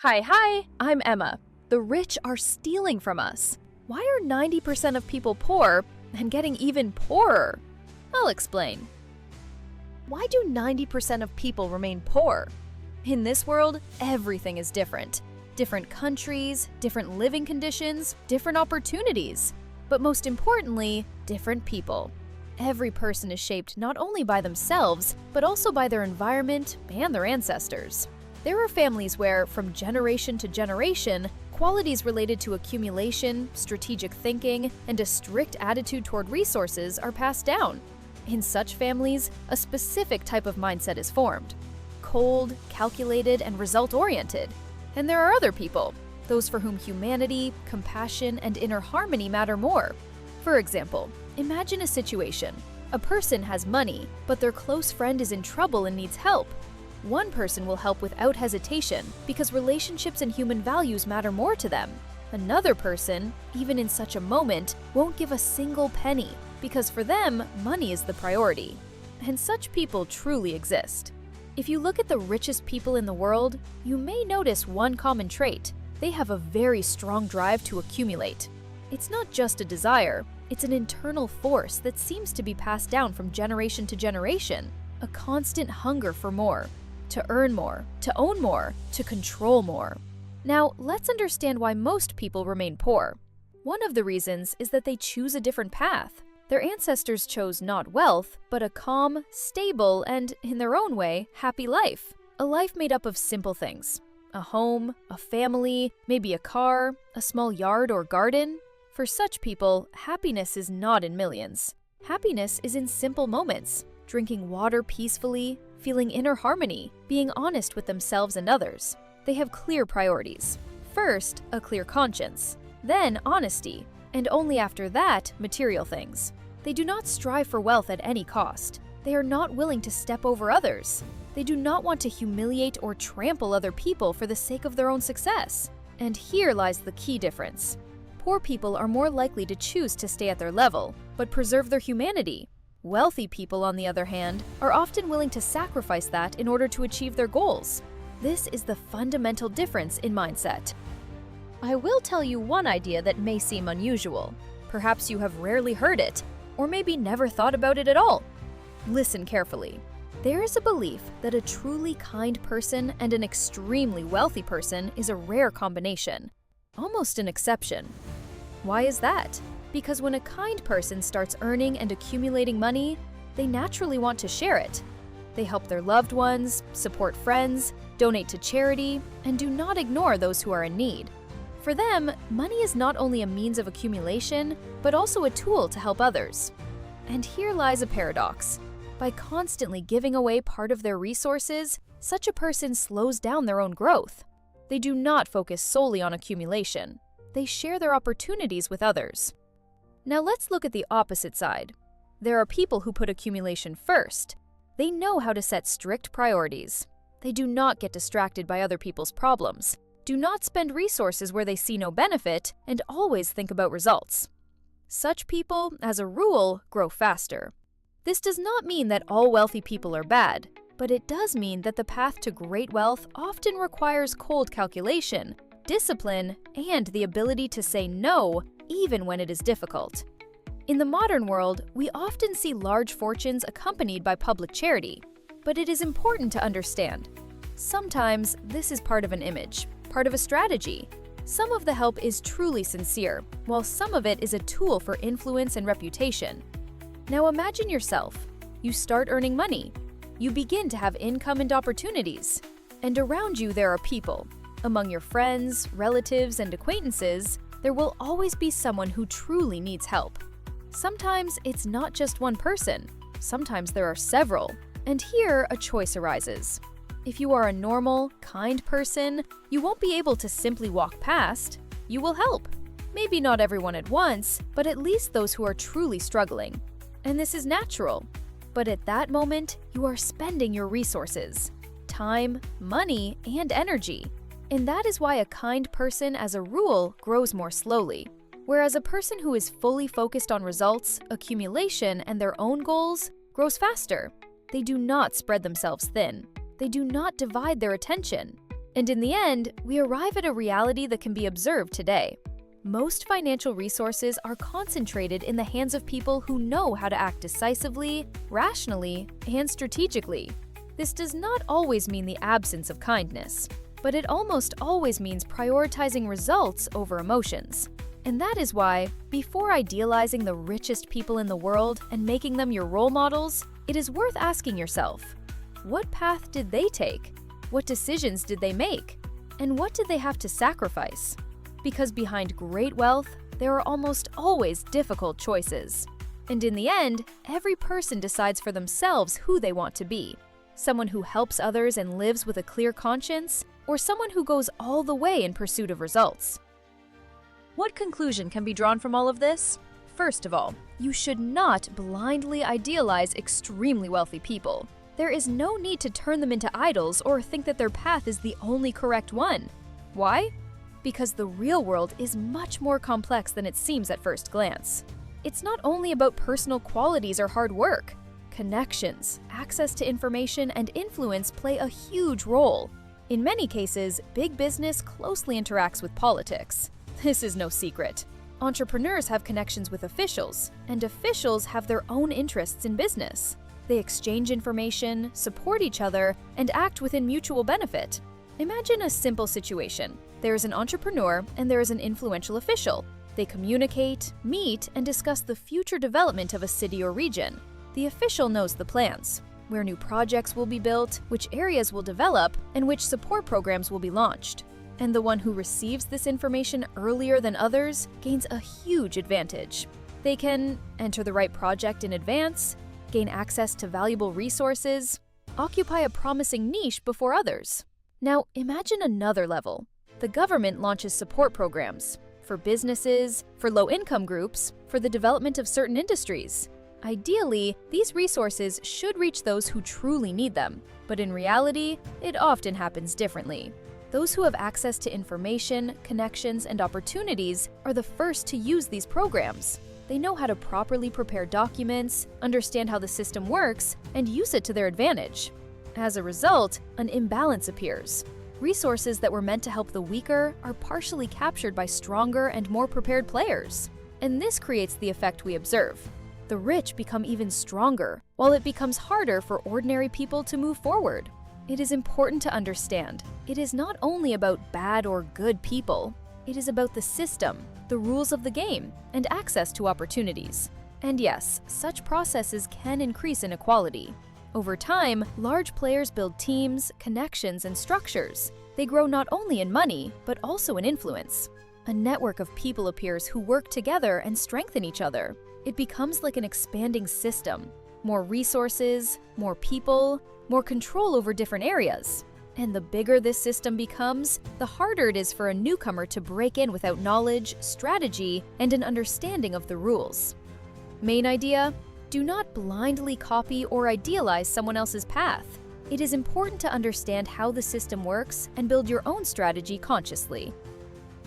Hi, I'm Emma. The rich are stealing from us. Why are 90% of people poor and getting even poorer? I'll explain. Why do 90% of people remain poor? In this world, everything is different. Different countries, different living conditions, different opportunities. But most importantly, different people. Every person is shaped not only by themselves, but also by their environment and their ancestors. There are families where, from generation to generation, qualities related to accumulation, strategic thinking, and a strict attitude toward resources are passed down. In such families, a specific type of mindset is formed: cold, calculated, and result-oriented. And there are other people, those for whom humanity, compassion, and inner harmony matter more. For example, imagine a situation. A person has money, but their close friend is in trouble and needs help. One person will help without hesitation because relationships and human values matter more to them. Another person, even in such a moment, won't give a single penny because for them, money is the priority. And such people truly exist. If you look at the richest people in the world, you may notice one common trait: they have a very strong drive to accumulate. It's not just a desire, it's an internal force that seems to be passed down from generation to generation, a constant hunger for more. To earn more, to own more, to control more. Now, let's understand why most people remain poor. One of the reasons is that they choose a different path. Their ancestors chose not wealth, but a calm, stable, and, in their own way, happy life. A life made up of simple things: a home, a family, maybe a car, a small yard or garden. For such people, happiness is not in millions. Happiness is in simple moments: drinking water peacefully, feeling inner harmony, being honest with themselves and others. They have clear priorities. First, a clear conscience, then honesty, and only after that, material things. They do not strive for wealth at any cost. They are not willing to step over others. They do not want to humiliate or trample other people for the sake of their own success. And here lies the key difference. Poor people are more likely to choose to stay at their level, but preserve their humanity. Wealthy people, on the other hand, are often willing to sacrifice that in order to achieve their goals. This is the fundamental difference in mindset. I will tell you one idea that may seem unusual. Perhaps you have rarely heard it, or maybe never thought about it at all. Listen carefully. There is a belief that a truly kind person and an extremely wealthy person is a rare combination, almost an exception. Why is that? Because when a kind person starts earning and accumulating money, they naturally want to share it. They help their loved ones, support friends, donate to charity, and do not ignore those who are in need. For them, money is not only a means of accumulation, but also a tool to help others. And here lies a paradox. By constantly giving away part of their resources, such a person slows down their own growth. They do not focus solely on accumulation. They share their opportunities with others. Now let's look at the opposite side. There are people who put accumulation first. They know how to set strict priorities. They do not get distracted by other people's problems, do not spend resources where they see no benefit, and always think about results. Such people, as a rule, grow faster. This does not mean that all wealthy people are bad, but it does mean that the path to great wealth often requires cold calculation, discipline, and the ability to say no even when it is difficult. In the modern world, we often see large fortunes accompanied by public charity, but it is important to understand. Sometimes this is part of an image, part of a strategy. Some of the help is truly sincere, while some of it is a tool for influence and reputation. Now imagine yourself. You start earning money. You begin to have income and opportunities. And around you there are people. Among your friends, relatives, and acquaintances, there will always be someone who truly needs help. Sometimes it's not just one person. Sometimes there are several. And here a choice arises. If you are a normal, kind person, you won't be able to simply walk past. You will help. Maybe not everyone at once, but at least those who are truly struggling. And this is natural. But at that moment, you are spending your resources, time, money, and energy. And that is why a kind person, as a rule, grows more slowly. Whereas a person who is fully focused on results, accumulation, and their own goals grows faster. They do not spread themselves thin. They do not divide their attention. And in the end, we arrive at a reality that can be observed today. Most financial resources are concentrated in the hands of people who know how to act decisively, rationally, and strategically. This does not always mean the absence of kindness, but it almost always means prioritizing results over emotions. And that is why, before idealizing the richest people in the world and making them your role models, it is worth asking yourself, what path did they take? What decisions did they make? And what did they have to sacrifice? Because behind great wealth, there are almost always difficult choices. And in the end, every person decides for themselves who they want to be. Someone who helps others and lives with a clear conscience, or someone who goes all the way in pursuit of results. What conclusion can be drawn from all of this? First of all, you should not blindly idealize extremely wealthy people. There is no need to turn them into idols or think that their path is the only correct one. Why? Because the real world is much more complex than it seems at first glance. It's not only about personal qualities or hard work. Connections, access to information, and influence play a huge role. In many cases, big business closely interacts with politics. This is no secret. Entrepreneurs have connections with officials, and officials have their own interests in business. They exchange information, support each other, and act within mutual benefit. Imagine a simple situation. There is an entrepreneur and there is an influential official. They communicate, meet, and discuss the future development of a city or region. The official knows the plans, where new projects will be built, which areas will develop, and which support programs will be launched. And the one who receives this information earlier than others gains a huge advantage. They can enter the right project in advance, gain access to valuable resources, occupy a promising niche before others. Now, imagine another level. The government launches support programs for businesses, for low-income groups, for the development of certain industries. Ideally, these resources should reach those who truly need them, but in reality, it often happens differently. Those who have access to information, connections, and opportunities are the first to use these programs. They know how to properly prepare documents, understand how the system works, and use it to their advantage. As a result, an imbalance appears. Resources that were meant to help the weaker are partially captured by stronger and more prepared players. And this creates the effect we observe. The rich become even stronger, while it becomes harder for ordinary people to move forward. It is important to understand, it is not only about bad or good people. It is about the system, the rules of the game, and access to opportunities. And yes, such processes can increase inequality. Over time, large players build teams, connections, and structures. They grow not only in money, but also in influence. A network of people appears who work together and strengthen each other. It becomes like an expanding system. More resources, more people, more control over different areas. And the bigger this system becomes, the harder it is for a newcomer to break in without knowledge, strategy, and an understanding of the rules. Main idea? Do not blindly copy or idealize someone else's path. It is important to understand how the system works and build your own strategy consciously.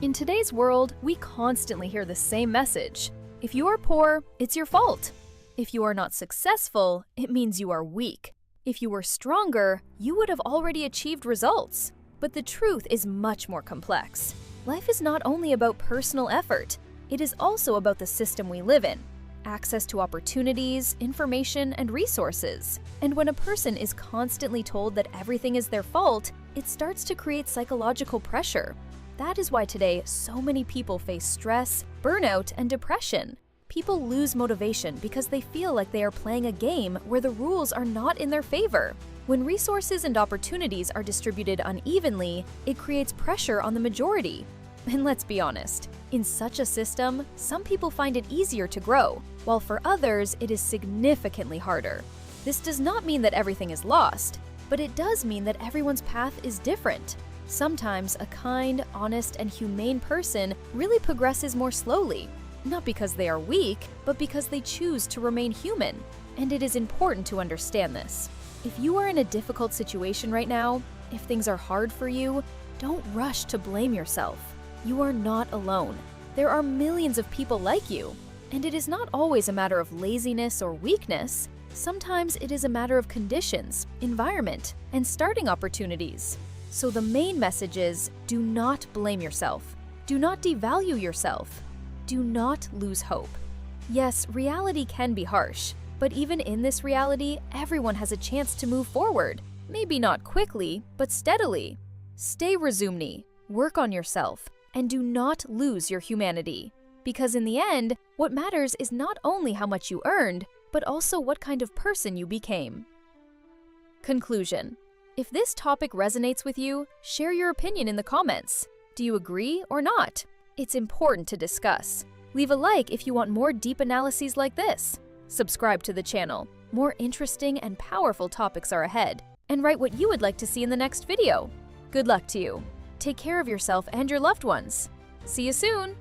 In today's world, we constantly hear the same message. If you are poor, it's your fault. If you are not successful, it means you are weak. If you were stronger, you would have already achieved results. But the truth is much more complex. Life is not only about personal effort, it is also about the system we live in. Access to opportunities, information, and resources. And when a person is constantly told that everything is their fault, it starts to create psychological pressure. That is why today so many people face stress, burnout, and depression. People lose motivation because they feel like they are playing a game where the rules are not in their favor. When resources and opportunities are distributed unevenly, it creates pressure on the majority. And let's be honest, in such a system, some people find it easier to grow, while for others, it is significantly harder. This does not mean that everything is lost, but it does mean that everyone's path is different. Sometimes a kind, honest, and humane person really progresses more slowly, not because they are weak, but because they choose to remain human. And it is important to understand this. If you are in a difficult situation right now, if things are hard for you, don't rush to blame yourself. You are not alone. There are millions of people like you. And it is not always a matter of laziness or weakness. Sometimes it is a matter of conditions, environment, and starting opportunities. So the main message is, do not blame yourself. Do not devalue yourself. Do not lose hope. Yes, reality can be harsh, but even in this reality, everyone has a chance to move forward. Maybe not quickly, but steadily. Stay Razumni, work on yourself, and do not lose your humanity. Because in the end, what matters is not only how much you earned, but also what kind of person you became. Conclusion. If this topic resonates with you, share your opinion in the comments. Do you agree or not? It's important to discuss. Leave a like if you want more deep analyses like this. Subscribe to the channel. More interesting and powerful topics are ahead. And write what you would like to see in the next video. Good luck to you. Take care of yourself and your loved ones. See you soon!